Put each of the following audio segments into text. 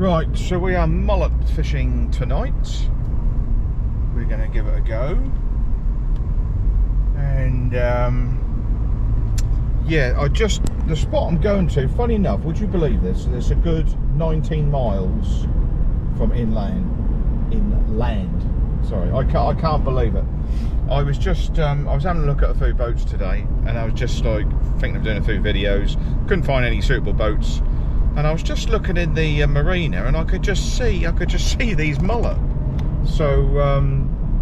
Right, so we are mullet fishing tonight. We're going to give it a go. And yeah, the spot I'm going to, funny enough, would you believe this? There's a good 19 miles from inland. Sorry, I can't believe it. I was just, I was having a look at a few boats today, and I was just like thinking of doing a few videos. Couldn't find any suitable boats, and I was just looking in the marina, and I could just see these mullet. So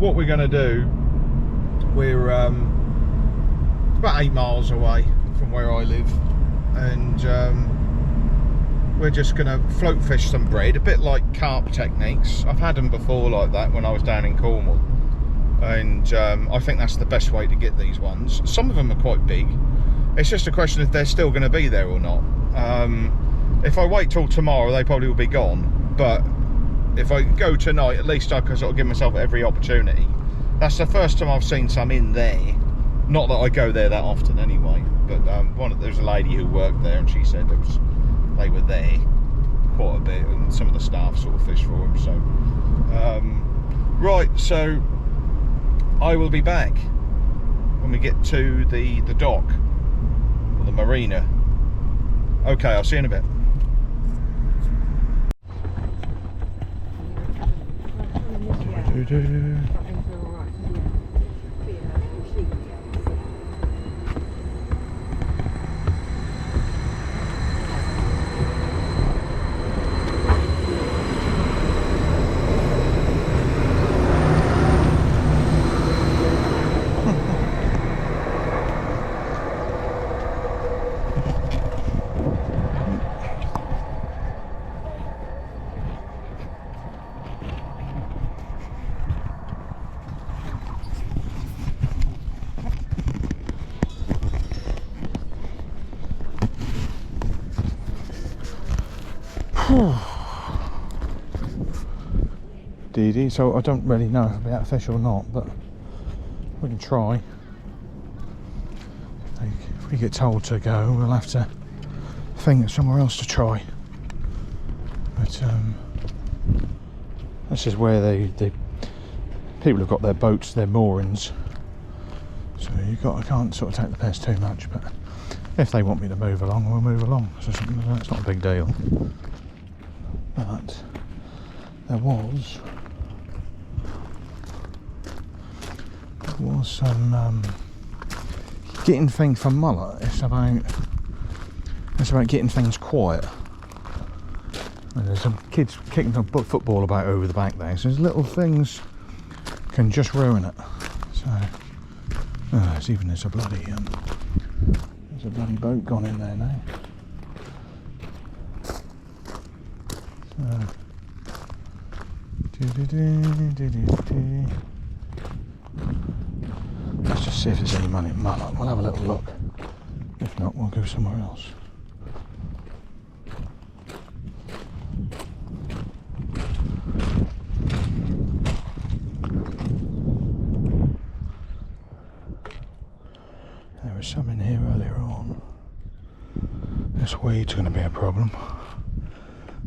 what we're going to do, we're about 8 miles away from where I live, and we're just going to float fish some bread, a bit like carp techniques. I've had them before like that when I was down in Cornwall, and I think that's the best way to get these ones. Some of them are quite big. It's just a question if they're still going to be there or not. If I wait till tomorrow, they probably will be gone, but if I go tonight, at least I can sort of give myself every opportunity. That's the first time I've seen some in there. Not that I go there that often anyway, but there's a lady who worked there, and she said they were there quite a bit, and some of the staff sort of fish for them. So right, so I will be back when we get to the dock or the marina. Okay, I'll see you in a bit. So I don't really know if I'll be able to fish or not, but we can try. If we get told to go, we'll have to think of somewhere else to try. But this is where the people have got their boats, their moorings. So I can't sort of take the piss too much, but if they want me to move along, we'll move along. So that's not a big deal. But there was some getting things from mullet. It's about getting things quiet. And there's some kids kicking a football about over the back there, so these little things can just ruin it. So there's a bloody boat gone in there now. Let's just see if there's any money in mullet. We'll have a little look. If not, we'll go somewhere else. There was some in here earlier on. This weed's going to be a problem.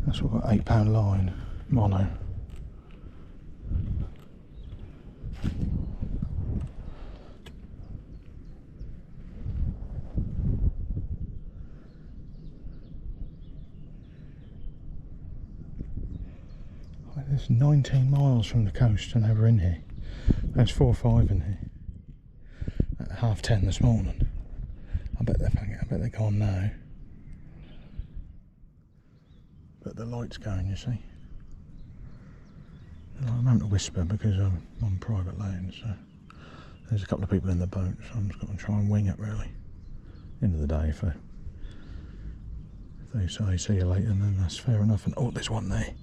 That's what got £8 line, mono. There's 19 miles from the coast and over in here. There's 4 or 5 in here. At 10:30 this morning. I bet they're gone now. But the light's going, you see. And I'm having to whisper because I'm on private land, so there's a couple of people in the boat, so I'm just going to try and wing it really. End of the day, if they say see you later, then that's fair enough. And oh, there's one there.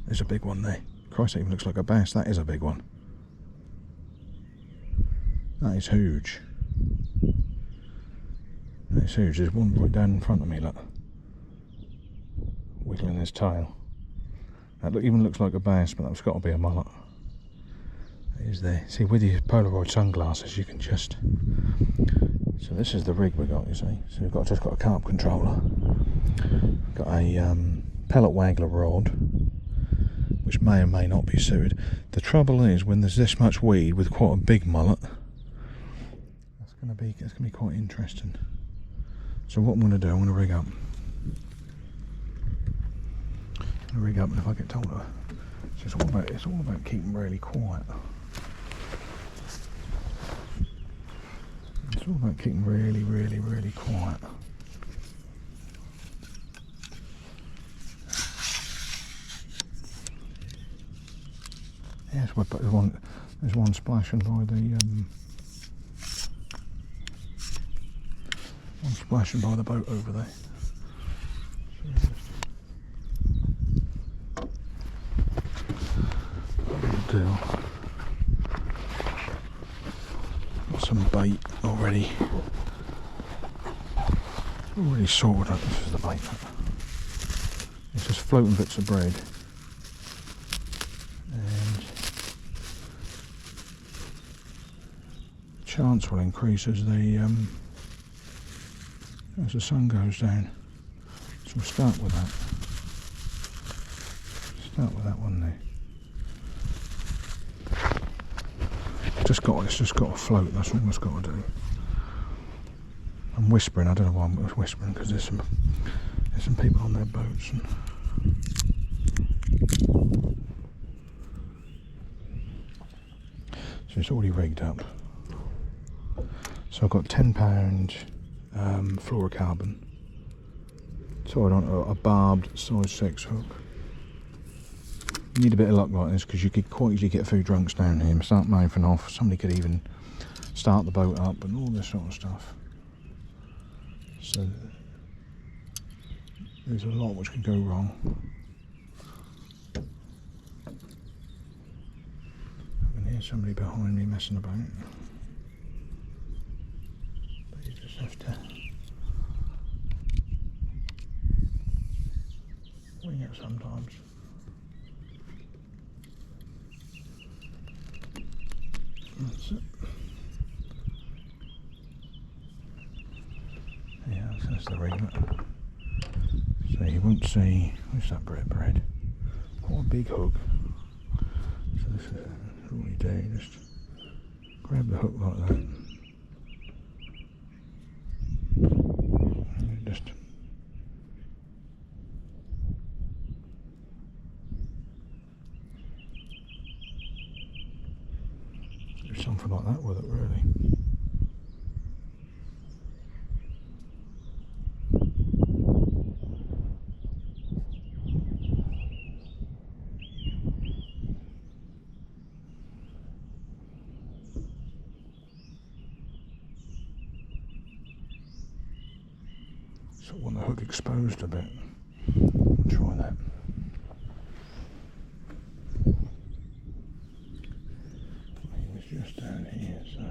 There's a big one there. Christ, that even looks like a bass. That is a big one. That is huge. That is huge. There's one right down in front of me, look. Wiggling his tail. That even looks like a bass, but that's got to be a mullet. It is there. See, with your Polaroid sunglasses, you can just... So this is the rig we got, you see. So we've just got a carp controller. Got a pellet waggler rod. which may or may not be suited. The trouble is, when there's this much weed with quite a big mullet, it's gonna be quite interesting. So what I'm gonna do, I'm gonna rig up. And if I get told to, it's all about keeping really quiet. It's all about keeping really quiet. Yes, but there's one splashing by the boat over there. Do. Got some bait already sorted out. This is the bait. It's just floating bits of bread, and chance will increase as the sun goes down. So we'll start with that. Start with that one there. It's just got to float. That's all it's got to do. I'm whispering. I don't know why I'm whispering, because there's some people on their boats. So it's already rigged up. So I've got £10 fluorocarbon tied on a barbed size 6 hook. You need a bit of luck like this, because you could quite easily get a few drunks down here and start mouthing off. Somebody could even start the boat up and all this sort of stuff. So there's a lot which could go wrong. I can hear somebody behind me messing about. But you just have to wing it sometimes. That's it. Yeah, that's the rig. So you won't see. Where's that bread? What a big hook. So this is all you do. Just grab the hook like that. And you just do something like that with it, really. So I want the hook exposed a bit. I'll try that. It was just down here, so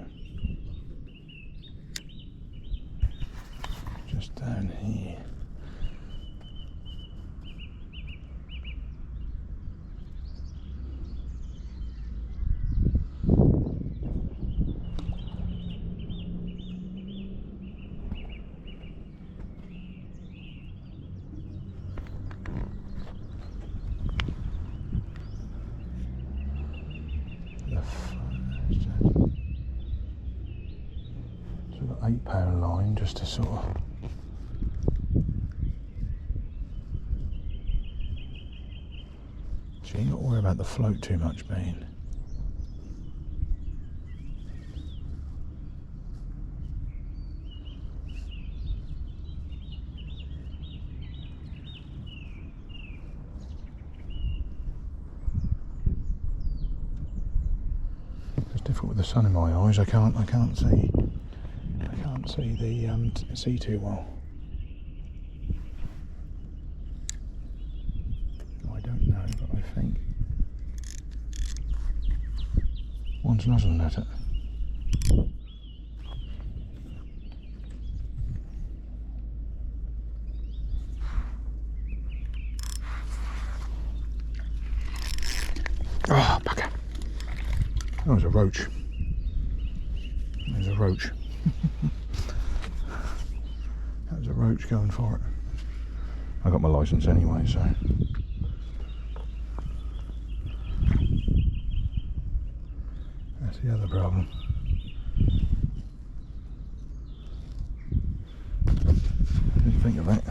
just down here. So I've got £8 line just to sort of so you ain't got to worry about the float too much, being. Difficult with the sun in my eyes. I can't see the see too well. I don't know, but I think one's nuzzling at it. Oh, bugger. That was a roach. There's a roach. That was a roach going for it. I got my licence anyway, so. the other problem. Didn't think of it.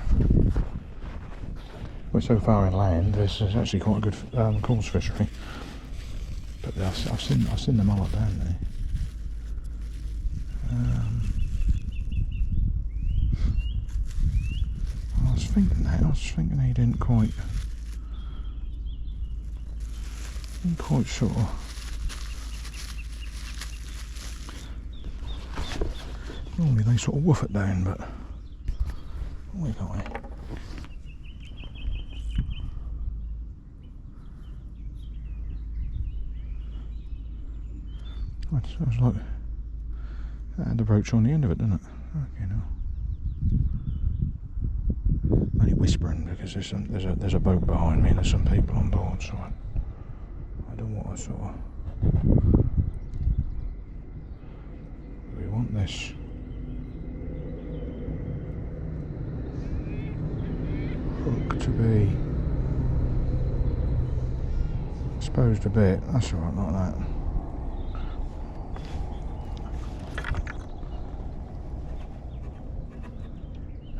We're so far inland. There's actually quite a good coarse fishery, but I've seen the mullet down there. I was thinking he didn't quite sort of. Normally they sort of woof it down, but what we got here? It was like that had the brooch on the end of it, didn't it? Okay, no. I'm only whispering because there's a boat behind me and there's some people on board, so I don't want to sort of. We want this. Hook to be exposed a bit. That's alright, like that.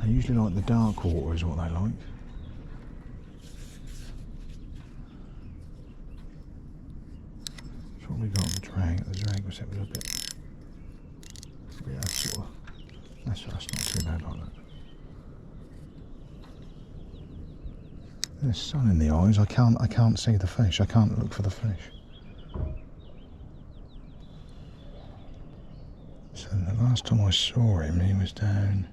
They usually like the dark water is what they like. That's what we got on the drag. The drag was a bit. Yeah, that's not too bad like that. There's sun in the eyes. I can't see the fish. I can't look for the fish. So the last time I saw him, he was down.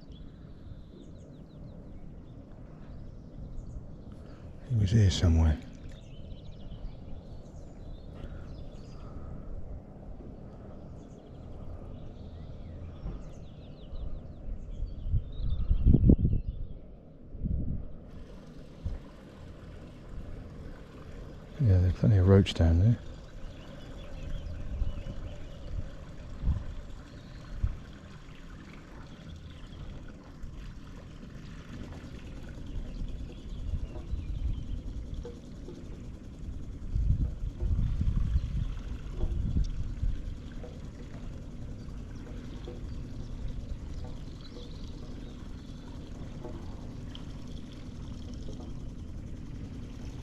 He was here somewhere. Yeah, there's plenty of roach down there.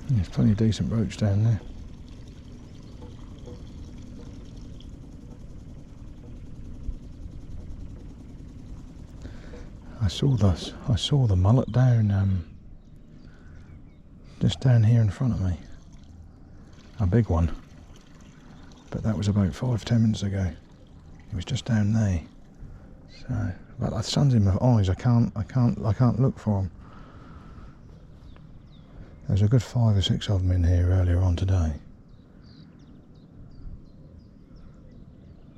There's plenty of decent roach down there. I saw the mullet down just down here in front of me. A big one. But that was about 5-10 minutes ago. It was just down there. So, but the sun's in my eyes. I can't look for him. There's a good 5 or 6 of them in here earlier on today.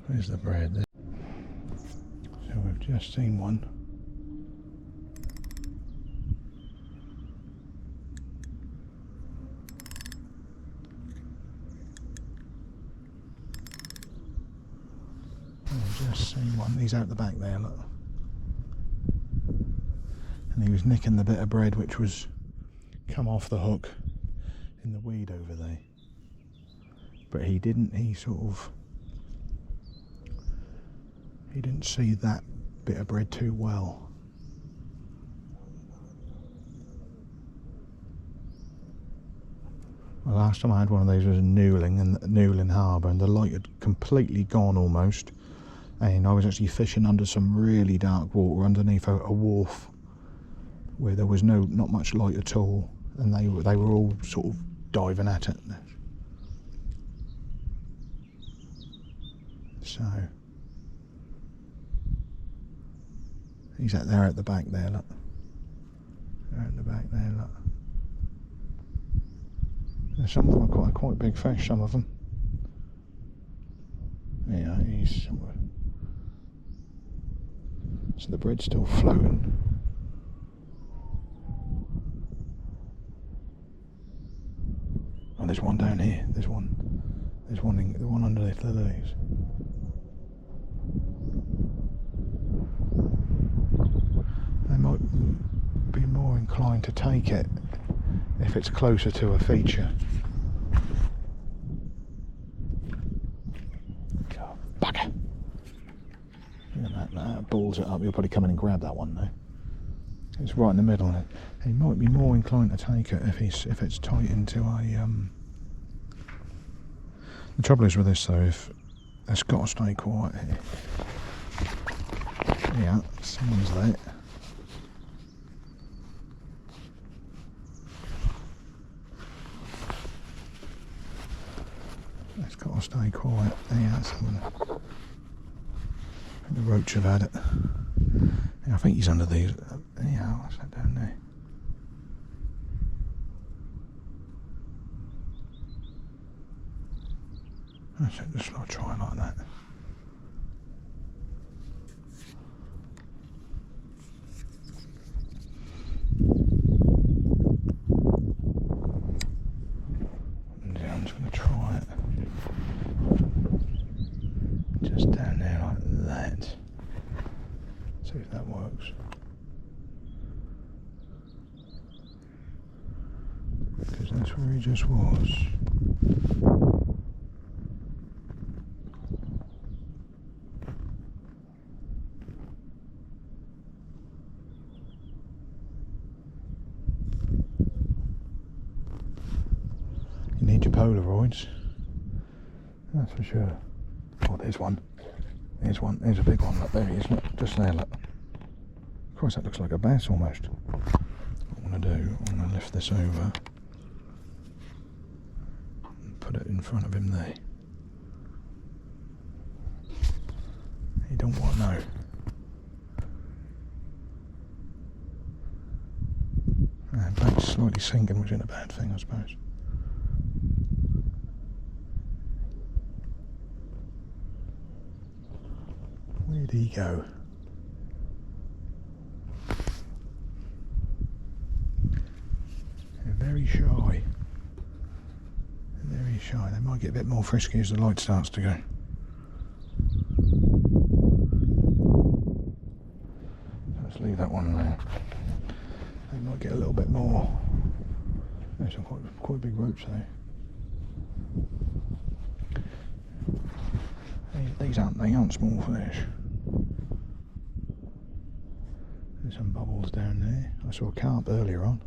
Where's the bread? So we've just seen one. We've just seen one. He's out the back there, look. And he was nicking the bit of bread which was come off the hook in the weed over there, but he didn't see that bit of bread too well. The last time I had one of these was in Newlyn Harbour, and the light had completely gone almost, and I was actually fishing under some really dark water underneath a wharf where there was not much light at all. And they were all sort of diving at it. So he's out there at the back there, look. They're at the back there, look. And some of them are quite big fish, some of them. Yeah, he's somewhere. So the bread's still floating. Oh, there's one down here. There's one the one underneath the leaves. They might be more inclined to take it if it's closer to a feature. God. pulls it up, he'll probably come in and grab that one though. It's right in the middle. He might be more inclined to take it if it's tight into a. The trouble is with this though, if it's got to stay quiet here. Yeah, someone's there. It's got to stay quiet. Yeah, someone. The roach have had it. Yeah, I think he's under these. Yeah, what's that down there? That's it, just I'll try like that. Yeah, I'm just going to try it. Just down there like that. See if that works. Because that's where he just was. You need your Polaroids. That's for sure. Oh, there's one. There's one. There's a big one. Look, there he is. Look, just there. Look. Of course, that looks like a bass almost. What I'm going to do, I'm going to lift this over and put it in front of him there. He don't want to know. Back's slightly sinking, which isn't a bad thing, I suppose. Where'd he go? They're very shy. They're very shy. They might get a bit more frisky as the light starts to go. Let's leave that one there. They might get a little bit more. There's some quite a big roach there. They aren't small fish. There's some bubbles down there. I saw a carp earlier on.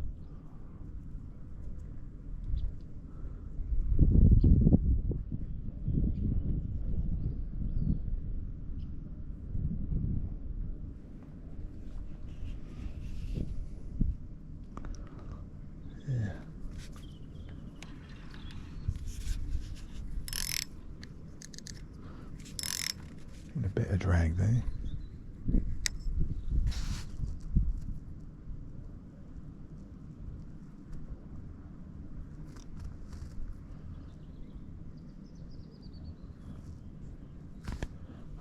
Yeah. And a bit of drag there.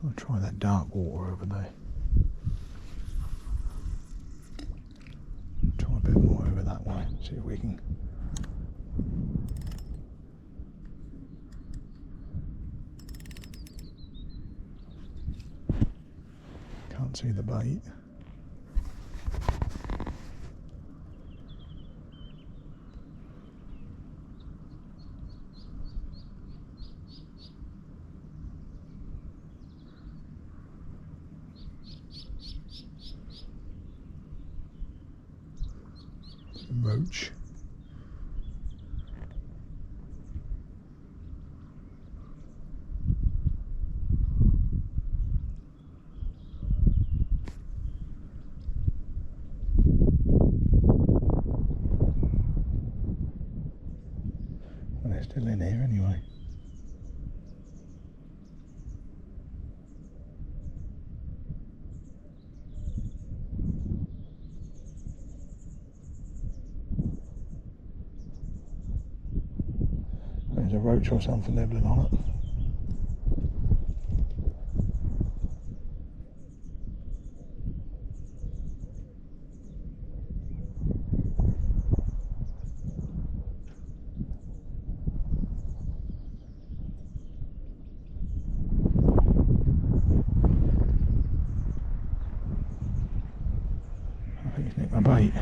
I'll try that dark water over there. Try a bit more over that way, see if we can. Can't see the bait. Roach. Well, they're still in here anyway. There's a roach or something nibbling on it. I think he's nicked my bait.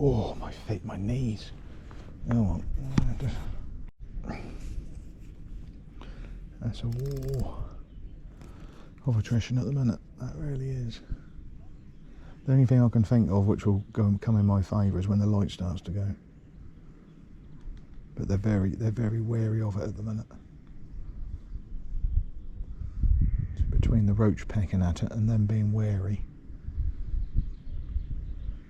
Oh my feet, my knees. is. Oh well. That's a war of attrition at the minute. That really is. The only thing I can think of which will come in my favour is when the light starts to go. But they're very wary of it at the minute. It's between the roach pecking at it and them being wary.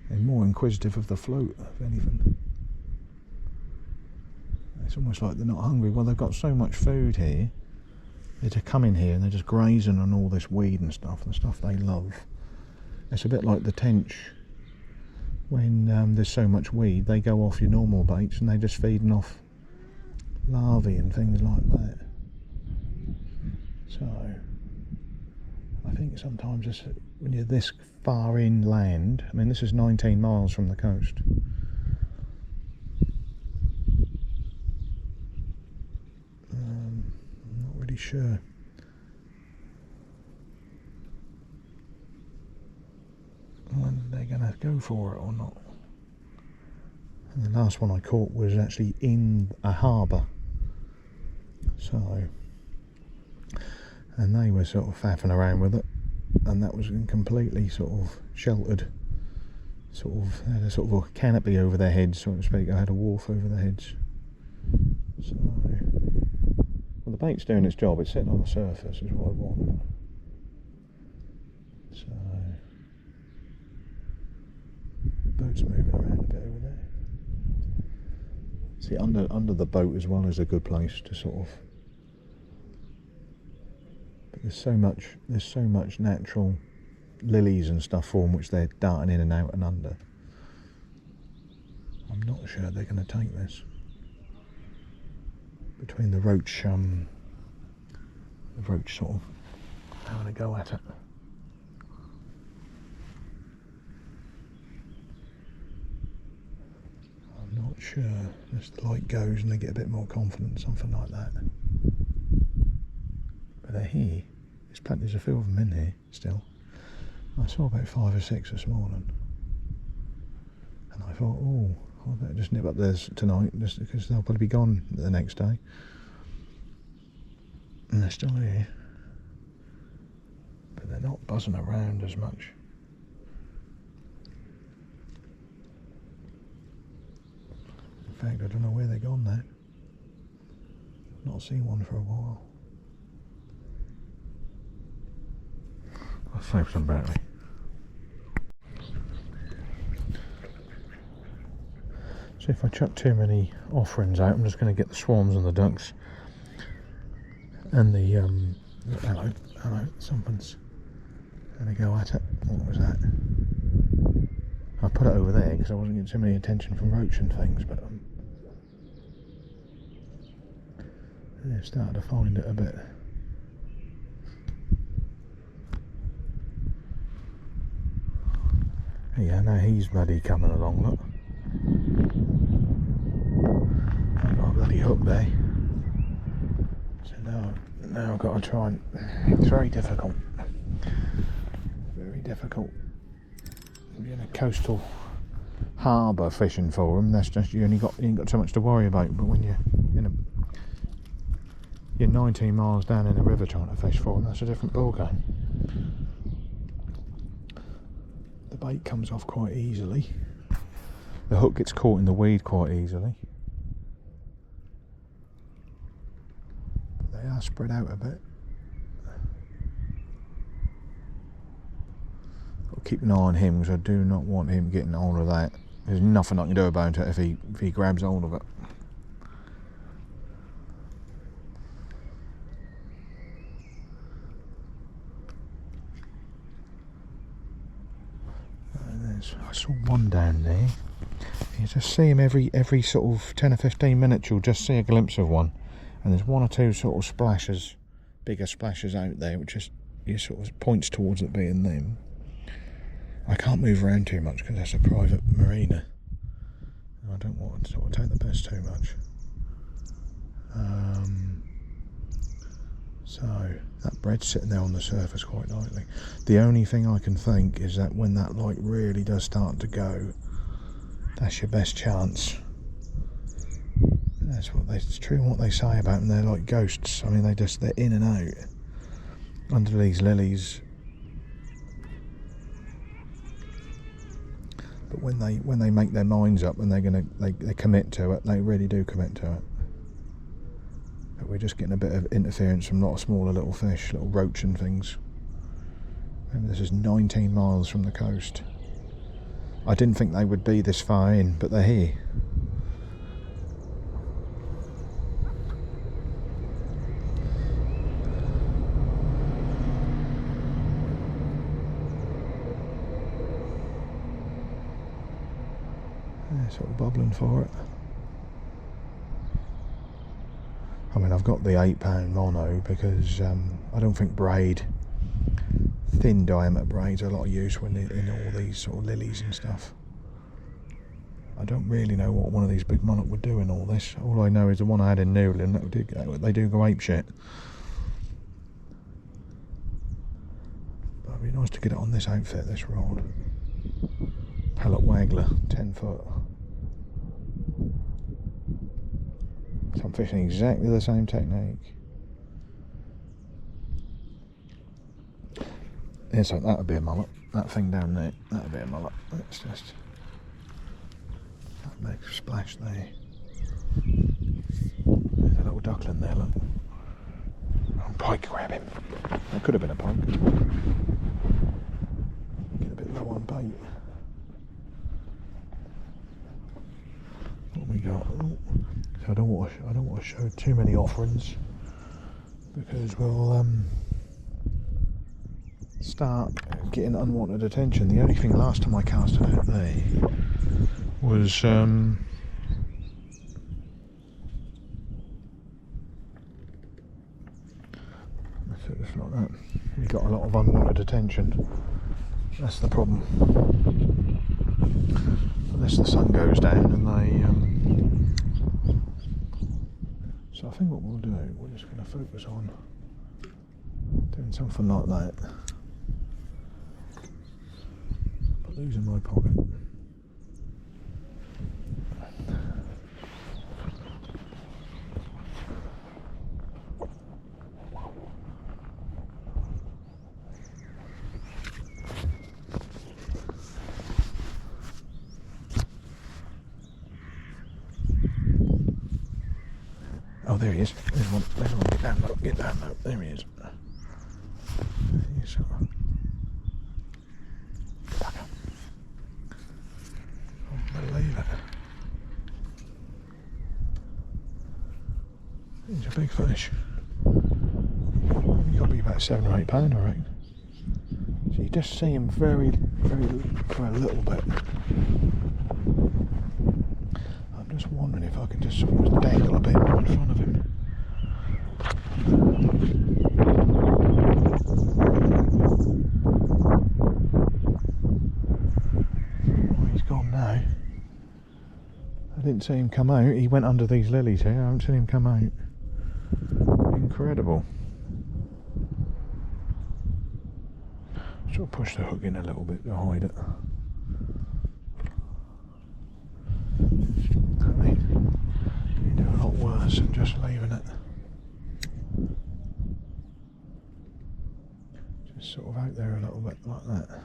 They're more inquisitive of the float, if anything. It's almost like they're not hungry. Well, they've got so much food here. They just come in here and they're just grazing on all this weed and stuff, the stuff they love. It's a bit like the tench. When there's so much weed, they go off your normal baits and they're just feeding off larvae and things like that. So, I think sometimes just when you're this far inland, I mean this is 19 miles from the coast. I'm not really sure. When they're going to go for it or not. And the last one I caught was actually in a harbour. So, and they were sort of faffing around with it, and that was completely sort of sheltered. They had a sort of a canopy over their heads, so to speak. I had a wharf over their heads. So, well, the bait's doing its job. It's sitting on the surface, is what I want. So. Boat's moving around a bit over there. See, under the boat as well is a good place to sort of. But there's so much natural lilies and stuff form which they're darting in and out and under. I'm not sure they're going to take this. Between the roach sort of having a go at it. Not sure, just the light goes and they get a bit more confident, something like that. But they're here. There's a few of them in here still. I saw about 5 or 6 this morning, and I thought, oh, I better just nip up there tonight, just because they'll probably be gone the next day. And they're still here, but they're not buzzing around as much. In fact, I don't know where they're gone now. Not seen one for a while. I'll save some battery. So if I chuck too many offerings out, I'm just going to get the swans and the ducks. And the, hello, something's going to go at it. What was that? I put it over there because I wasn't getting too many attention from roach and things, but they've started to find it a bit. Yeah, now he's bloody coming along, look. I've got a bloody hook there. So now I've got to try and... It's very difficult. Very difficult. In a coastal harbour fishing for them, that's just you ain't got so much to worry about. But when you're 19 miles down in a river trying to fish for them, that's a different ballgame. The bait comes off quite easily. The hook gets caught in the weed quite easily. They are spread out a bit. Keep an eye on him because I do not want him getting hold of that. There's nothing I can do about it if he grabs hold of it. I saw one down there. You just see him every sort of 10 or 15 minutes. You'll just see a glimpse of one, and there's 1 or 2 sort of splashes, bigger splashes out there, which just sort of points towards it being them. I can't move around too much because that's a private marina. I don't want to sort of take the piss too much. So that bread's sitting there on the surface quite nicely. The only thing I can think is that when that light really does start to go, that's your best chance It's true what they say about them. They're like ghosts. I mean, they're in and out under these lilies. But when they make their minds up and they commit to it, they really do commit to it. But we're just getting a bit of interference from a lot of smaller little fish, little roach and things. And this is 19 miles from the coast. I didn't think they would be this far in, but they're here. Yeah, sort of bubbling for it. I mean, I've got the 8-pound mono because I don't think thin diameter braids are a lot of use when in all these sort of lilies and stuff. I don't really know what one of these big mullet would do in all this. All I know is the one I had in Newland, they do go ape shit. But it'd be nice to get it on this outfit, this rod. Pellet waggler, 10 foot. So I'm fishing exactly the same technique. Yeah, so that would be a mullet. That thing down there, that would be a mullet. Let's just... that big splash there. There's a little duckling there, look. Oh, pike grab him. That could have been a pike. Get a bit low on bait. What we got? Oh. So I don't want to show too many offerings because we'll start getting unwanted attention. The only thing last time I casted out there was just like that. We got a lot of unwanted attention. That's the problem. Unless the sun goes down and they so I think what we'll do, we're just going to focus on doing something like that. Put these in my pocket. Oh, there he is. There's one. Get down low. There he is. Can't believe it. He's a big fish. He's got to be about 7 or 8 pound, I reckon. So you just see him very for a little bit. I'm just wondering if I can just sort of dangle a bit more in front of him. Oh, he's gone now. I didn't see him come out. He went under these lilies here. I haven't seen him come out. Incredible. Sort of push the hook in a little bit to hide it. You do a lot worse than just leaving it. Just sort of out there a little bit like that.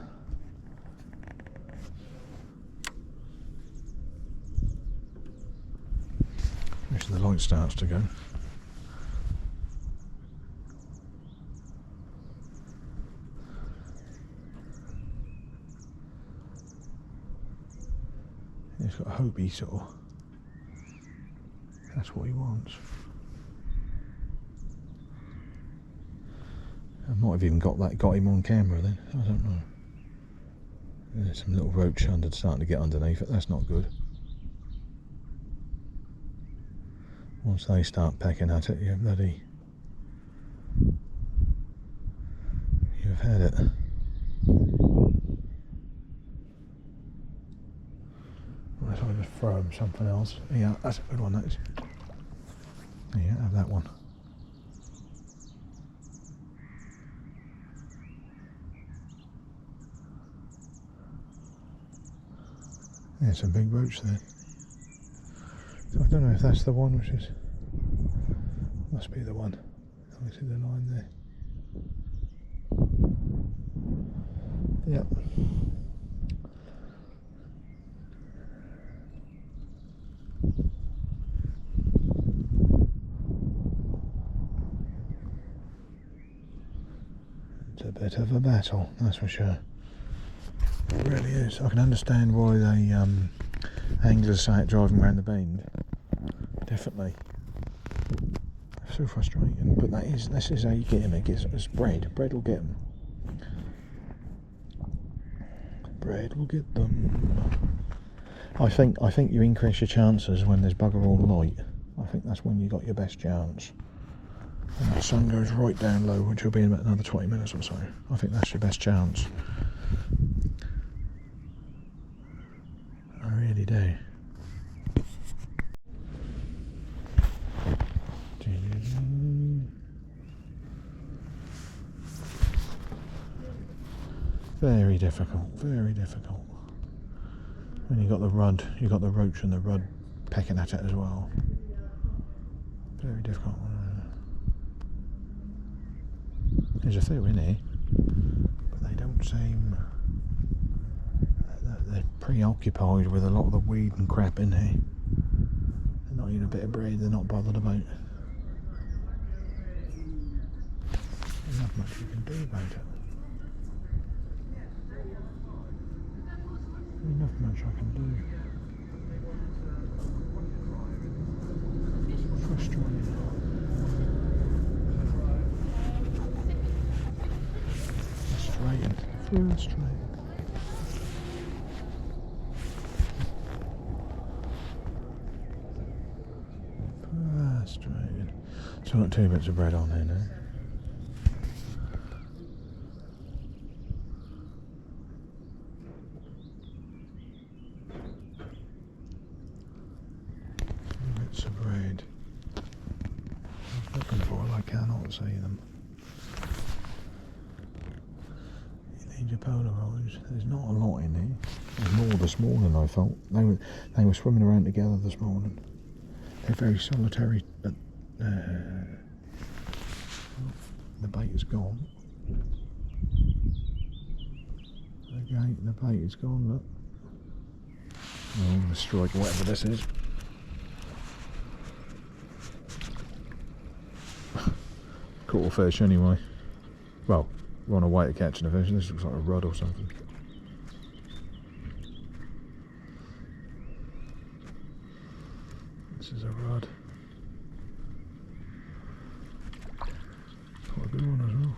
Wish the light starts to go. He's got a hope he sort of... that's what he wants. I might have even got him on camera then. I don't know. There's some little roach starting to get underneath it. That's not good. Once they start pecking at it, you've had it. Unless I just throw him something else. Yeah, that's a good one, that is. Yeah, have that one. Yeah, some big roach there. So I don't know if that's the one, which is, must be the one. I see the line there. Yep. It's a bit of a battle, that's for sure. It really is. I can understand why they anglers say it driving around the bend. Definitely. So frustrating. But this is how you get him. It's bread. Bread will get them. Bread will get them. I think you increase your chances when there's bugger all light. I think that's when you got your best chance. And the sun goes right down low, which will be in about another 20 minutes or so. I think that's your best chance. I really do. Very difficult, very difficult. And you got the roach and the rudd pecking at it as well. Very difficult. There's a few in here, but they don't seem. They're preoccupied with a lot of the weed and crap in here. They're not eating a bit of bread. They're not bothered about. There's not much you can do about it. There's not much I can do. Frustrating. Frustrating. So I've got 2 bits of bread on there now. Bits of bread. I'm looking for it, I cannot see them. You need your Polaroids. There's not a lot in here. There's more this morning, I felt. They were swimming around together this morning. They're very solitary. The bait is gone. Okay, the bait is gone, look. Oh, I'm going to strike whatever this is. Caught a fish anyway. Well, we're on a way to catching a fish. This looks like a rudd or something. This is a rudd. Quite a good one as well.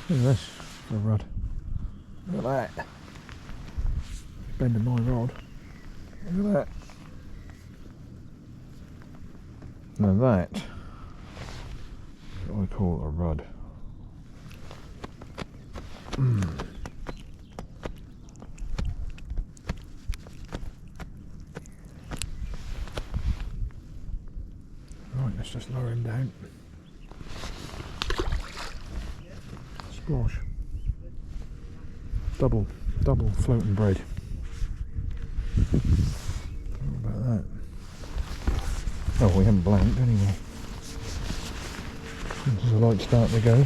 Look at this, a rudd. Look at that. Bending my rod. Look at that. Now that is what I call a rudd. Right, let's just lower him down. Splash. Double floating bread. What about that? Oh, we haven't blanked anyway. This is a light starting to go.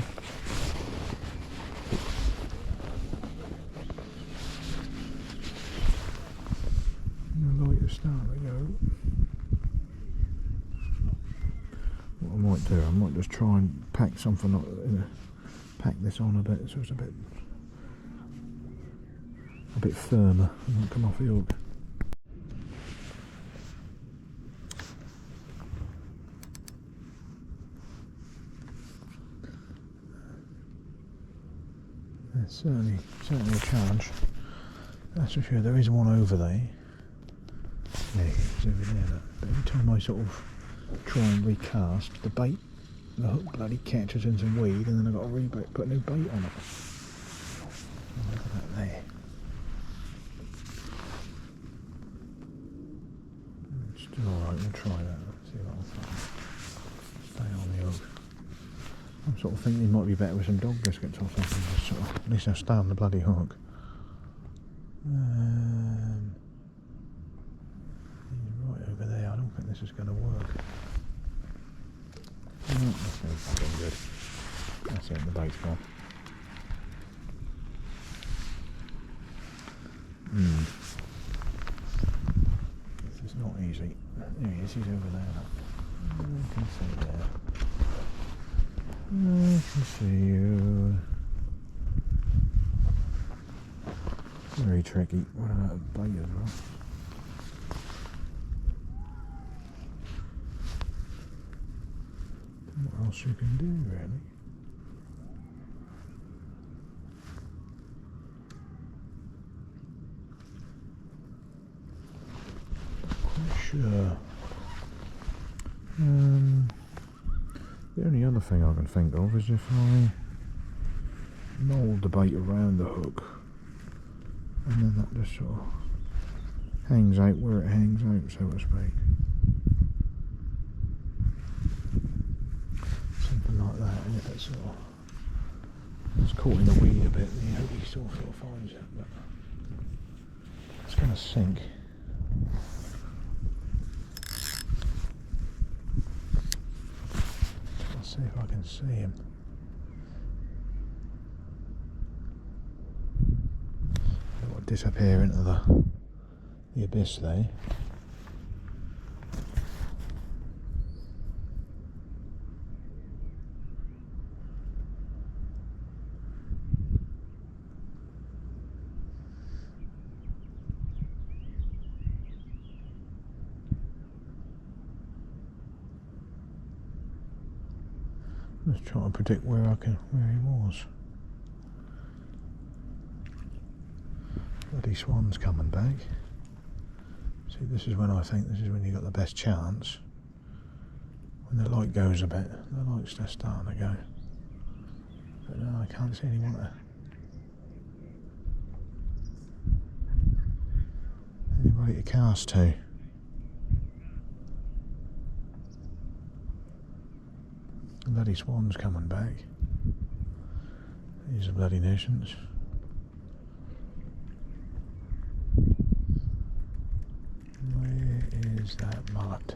The light is starting to go. What I might do, I might just try and pack something, pack this on a bit so it's a bit firmer and not come off the hook. There's certainly a chance. That's for sure. There is one over there. Yeah, it's over there. Look. But every time I sort of try and recast, the hook bloody catches in some weed, and then I've got to put a new bait on it. Oh, look at that there. Still alright, we'll try that. Let's see what I'll find. Stay on the hook. I'm sort of thinking it might be better with some dog biscuits or something. Just sort of, at least I'll stay on the bloody hook. this is going to work. That's no fucking good. That's it, the bait's gone. This is not easy. There he is, he's over there. I can see there. I can see you. Very tricky. What about a bait as well? What else you can do, really? Sure. The only other thing I can think of is if I mould the bait around the hook, and then that just sort of hangs out where it hangs out, so to speak. Something like that, and if it's sort of it's caught in the weed a bit, then you hope he sort of finds it, but it's going to sink. See if I can see him. I'll disappear into the abyss there. Just trying to predict where he was. Bloody swan's coming back. See, this is when I think you got the best chance. When the light goes a bit, the light's just starting to go. But no, I can't see anyone there. Anybody to cast to? The bloody swan's coming back. He's a bloody nuisance. Where is that mullet?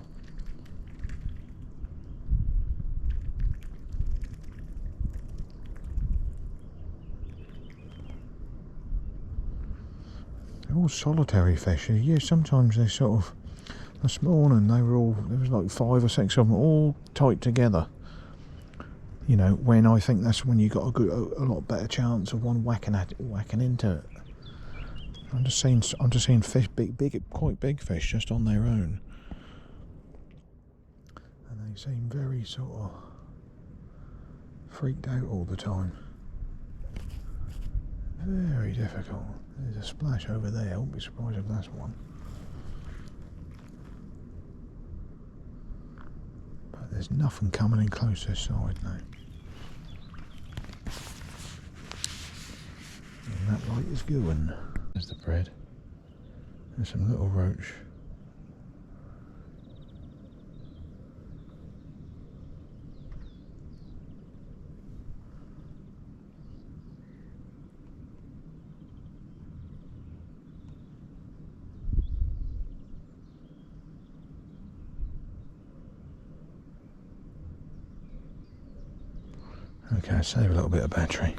They're all solitary fish. Yeah, sometimes they sort of. This morning there was like 5 or 6 of them all tight together. You know, when I think that's when you got a lot better chance of one whacking into it. I'm just seeing fish, quite big fish, just on their own, and they seem very sort of freaked out all the time. Very difficult. There's a splash over there. I won't be surprised if that's one. But there's nothing coming in close this side now. And that light is going. There's the bread. There's some little roach. Okay, save a little bit of battery.